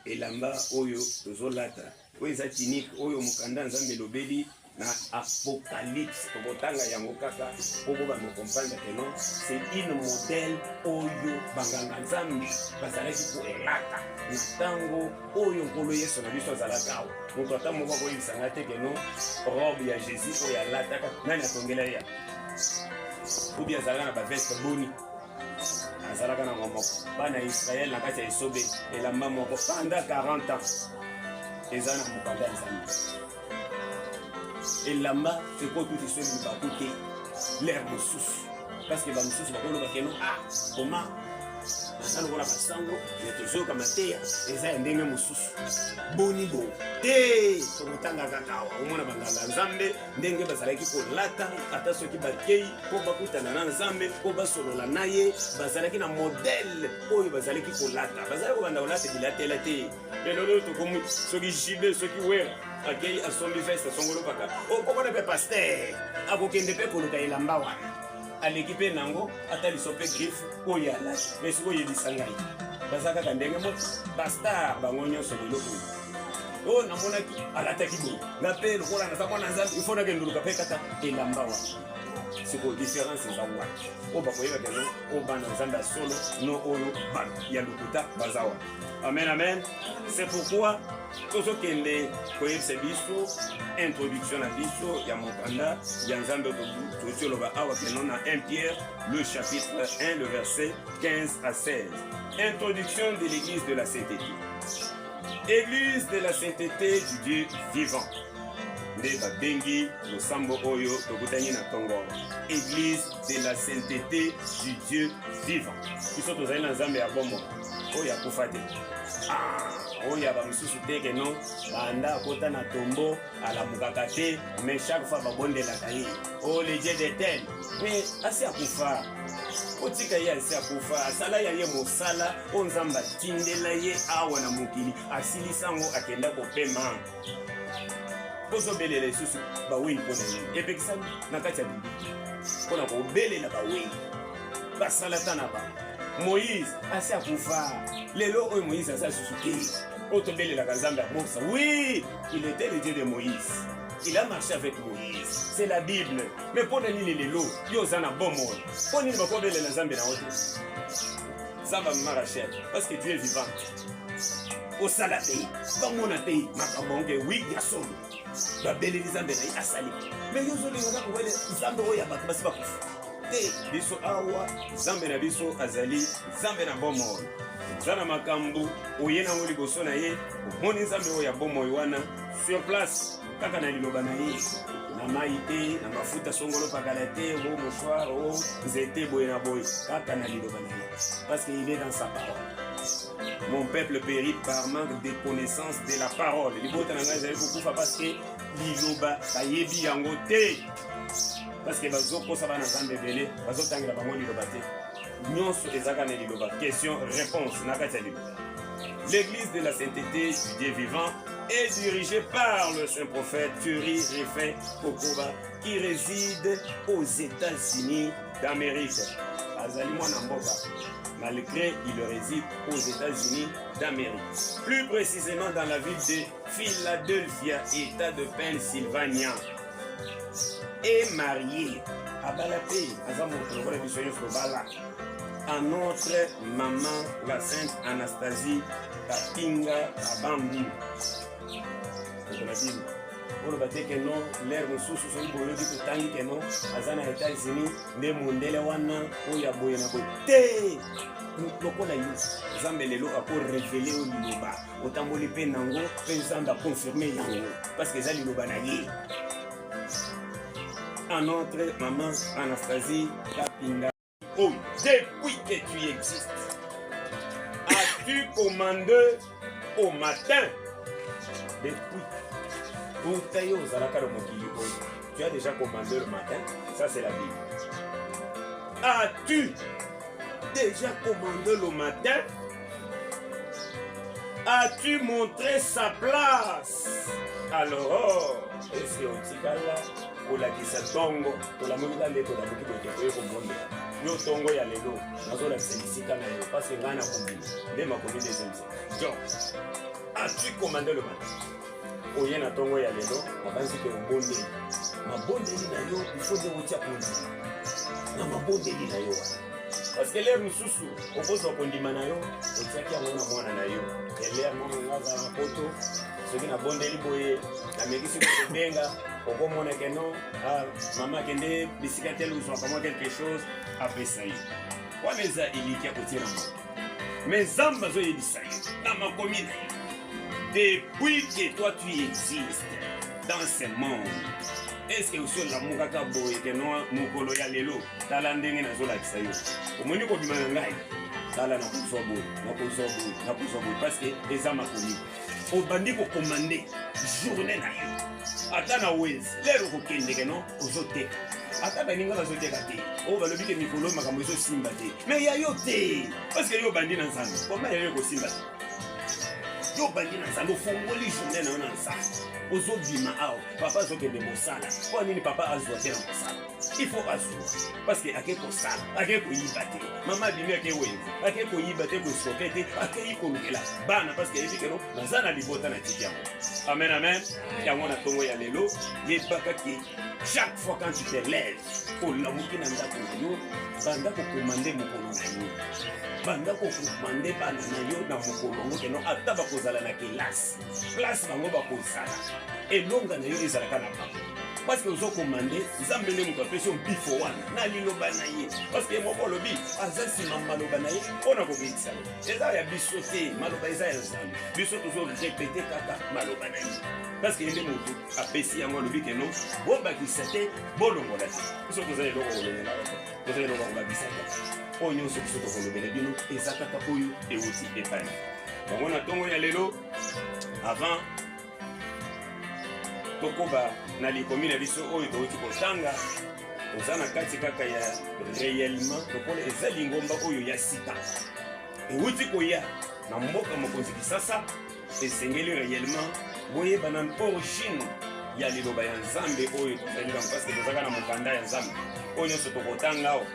Speaker 1: elamba oyo tozolata oyo eza tinique oyo mokanda Nzambe lobeli na Apocalypse tokotanga yango kaka poko ba me comprendre que non c'est une modèle oyo banganga Nzambe bazalaki ko elata na tango oyo nkolo Yesu na biso azalaka moto ata moko koyebisanga te que non robe ya Jésus oyo alataka nani atongela ya obi azalaka na baveste boni azalaka na moko bana Israël na kati ya esobe elamba moko pendant 40 ans eza na mokanda ya Nzambe. Et là-bas, c'est quoi tout ce qui va coûter l'air de sous. Parce que les sous, comment ça nous va sango, mais toujours comme terre, et ça est même sous. Bonibo, té, comme tanga kakao, au moins dans Nzambe, ndenge bazalaki pour lata, ata ceux qui bakei, pour bakuta na Nzambe, pour basolo la naye, bazalaki na modèle, oyo bazalaki pour lata, bazalaki ko banda lata dilate laté. Mais l'autre comme ceux qui gibe, ceux qui wear akei asombi festa songolo paka o koko ne pe pasteur akokende pe koluka elamba wana à l'équipe nango atali sope griffe oyala mais siko yebisa ngai bazaka kandenge mo bastar bango nyonso lelo oh namonaki alataki boye ngape lokola naza mwana nzambe il faut nakenduluka mpe kata elamba wana siko différence eza wana oyo bakoyeba keno oyo bana nzambe ya solo no oyo bana ya lokuta baza wana amen amen. C'est pourquoi tozokende koyebisa biso introduction na biso ya mokanda ya nzambe tozoloba awa keno na 1 Pierre le chapitre 1 le verset 15 à 16. Introduction de l'église de la sainteté. Église de la sainteté du Dieu vivant. Nde babengi losambo oyo tokutani na tongo. Église de la sainteté du Dieu vivant. Biso tozali na nzambe ya bomo oyo akufa te. Oyo ya bamosusu te keno banda akota na tombo alamukaka te mais chaque fois babondelaka ye o le Dieu d'éternel mais asi akufa otika ye asi akufa asala ya ye mosala o nzambe atindela ye awa na mokili asilisango akenda kopema bozobelela lisusu bawei mpona nini epekisami na kati ya bibi mpona kobelela bawei basala ta na ba Moïse asi akufa lelo oyo Moïse asa susu te otobelelaka nzambe amosa. Oui, il était le Dieu de Moïse, il a marché avec Moïse, c'est la Bible. Mais pour nini lelo yo za na bomo pour nini bakobelela nzambe na ote zamba marachel parce que Dieu est vivant au salate bamona te makabonge oui ya solo babeleli nzambe na asali mais yo zolinga ko wele nzambe oyo abatu basi bakufa te biso awa nzambe na biso azali nzambe na bomo zana makambu oyena ngoli boso na ye omoni nzambe oyo ya bomo wana sur place kaka na liloba na ye na mai te na mafuta songolo pakala te o mouchoir o nzete boye na boye kaka na liloba na ye parce qu'il est dans sa parole. Mon peuple périt par manque de connaissance de la parole. Libota na ngai zali kokufa parce que liloba bayebi yango te parce que bazokosa bana nzambe ebele bazotangela bango liloba te nyonso ezaka na liloba. Question réponse na kati ya liloba. L'église de la sainteté du Dieu vivant est dirigée par le saint prophète Thierry Réfin Kokoba qui réside aux États-Unis d'Amérique. Azali mwana mboka malgré il réside aux États-Unis d'Amérique. Plus précisément dans la ville de Philadelphia, État de Pennsylvanie. Est marié à Balapé, à notre maman, la sainte Anastasie Kapinga Abambi. On va dire que non, l'air de sous ce boulot du tangi que non, Azana États-Unis, des mondele wana, ou ya boyena boy. Lokola yo nzambe lelo ako révéler au liloba otamboli pe nango pe nzambe a confirmer yango parce que eza liloba na ye. À notre maman Anastasie Kapinga. Oh, depuis que tu existes, as-tu commandé au matin? Depuis. Tu as déjà commandé le matin, ça c'est la Bible. As-tu déjà commandé le matin? As-tu montré sa place? Alors, est-ce que on t'y là? Pour la qui se tongo, pour la moula de pour la moula de pour monde. Nous tongo ya lelo, nazo la félicita na yo parce que ngana kombi. Dès ma commune des hommes. Donc, as-tu commandé le matin? Oye na tongo ya lelo, mabanzi ke mbonde. Mabondeli na yo, il faut déroutir kondi. Na mabondeli na yo. Parce que l'air mususu, opozo kondima na yo, otiaki yango na mwana na yo. Et l'air mwana ngaza na poto, soki na bondeli boye, na mekisi ko benga. Au moment que non, maman qui est bisika tel ou soit comment quelque chose après ça. Quoi mais ça il y a côté là. Mais zamba zo yebisa dans ma commune. Depuis que toi tu existes dans ce monde. Est-ce que aussi la mukaka boye que non mukolo ya lelo tala ndenge na zo la kisayo. Omoni ko bimana ngai. Tala na kusobo, na kusobo parce que ezama commune. Au bandi ko commander journée na yo. Atana wezi lero kokende keno ozote ata baninga bazoteka te o balobi ke mikolo makambo ezo simba te mais ya yo te parce que yo bandi na nzambe comment ya yo ko simba yo bandi na nzambe ofongoli journée na yo na nzambe ozobima awa papa azokende mosala mpo nini papa azwa te na mosala il faut azwa parce que ake kosala ake koyiba te mama abimi ake wenze ake koyiba te kosoke te akei kolukela bana parce que yebi keno naza na libota na tiki yango amen amen yango na ntongo ya lelo yebaka ke chaque fois quand tu te lèves olamuki na ndako na yo banda kokomande mokolo na yo banda kokomande bana na yo na mokolo yango keno ata bakozala na kelasi place bango bakozala elonga na yo ezalaka na bango parce que ozokomande nzambe nde moto apesi yo mbifo wana na liloba na ye parce que moko olobi aza nsima maloba na ye mpona kobikisa yo eza ya biso te maloba eza ya nzambe biso tozorepete kaka maloba na ye parce que ye nde moto apesi yango alobi keno bobakisa te bolongola te biso toza eloko kolongela toza eloko kobakisa te oyo nyonso biso tokolobela bino eza kaka oyo euti epai yango na ntongo ya lelo avant tokoba na likomi na biso oyo touti kotanga oza na kati kaka ya réellement lokola eza lingomba oyo ya sika euti koya na mboka mokonzi Kisasa esengeli réellement boyeba na origine ya liloba ya nzambe oyo tozali bango parce que tozaka na mokanda ya nzambe oyo nyonso tokotanga awa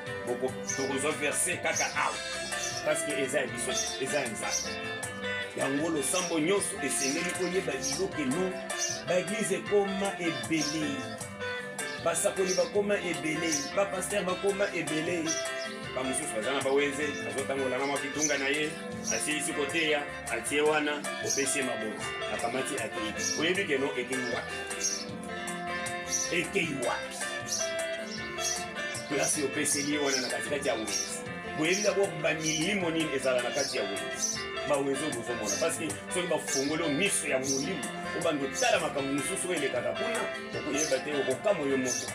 Speaker 1: tokozwa verse kaka awa parce que eza ya biso eza ya nzambe yango losambo nyonso esengeli koyeba liloke no baeglize ekoma ebele basakoli bakoma ebele bapaster bakoma ebele bamosusu baza na bawenze azotangolanga mwa kitunga na ye asilisi koteya atie wana opesi ye mabonzi akamati akei oyebi keno ekei wapi ekei wapi place opeseli ye wana na katikati ya wenzi boyebi dabord bamilimo nini ezala na kati ya wenzi bawenzi oyo bozomona parce que soki bafongoli o miso ya molimo obanda otala makambo mosusu oyo elekaka kuna okoyeba te okokama yo moto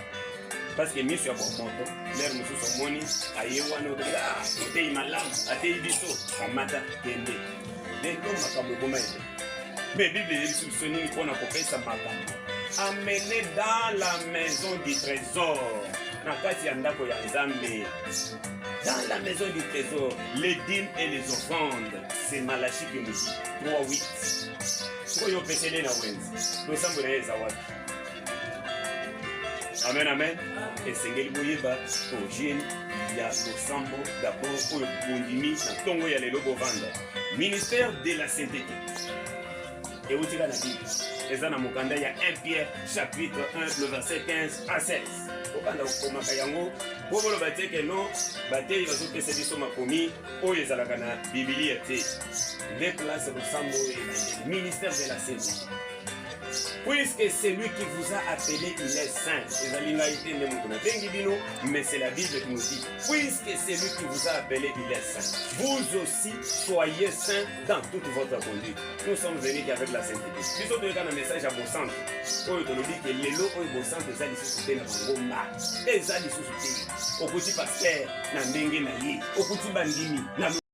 Speaker 1: parce que miso ya bomoto lere mosusu omoni aye wana otei malamu atei biso amata kende lelo makambo ekoma ete me bible eyebisi biso nini mpona kopesa makambo amene dans la maison du trésor na kati ya ndako ya nzambe. Dans la maison du trésor, les dîmes et les offrandes. C'est Malachie qui nous dit 3:8. Soyo pesele na wenzi. Losambo na yeza wapi. Amen, amen. Esengeli boyeba origine ya losambo d'abord oyo bondimi na tongo ya lelo bovanda. Ministère de la sainteté. Et vous tirez la Bible. Eza na mokanda ya 1 Pierre chapitre 1 le verset 15 à 16. Okanda okomaka yango bobolo bateke no batei bazopesa biso makomi oyo ezalaka na Biblia te. Les places losambo et ministère de la sainteté. Puisque celui qui vous a appelé, il est saint. Mais c'est la Bible qui nous dit, puisque celui qui vous a appelé, il est saint. Vous aussi, soyez saints dans toute votre conduite. Nous sommes venus avec la sainteté. Nous sommes venus un message à vos centres. Nous dit que les lots et vos centres, les alliés sous les alliés sous au petit pasteur, na ndenge na ye, au petit bandini, na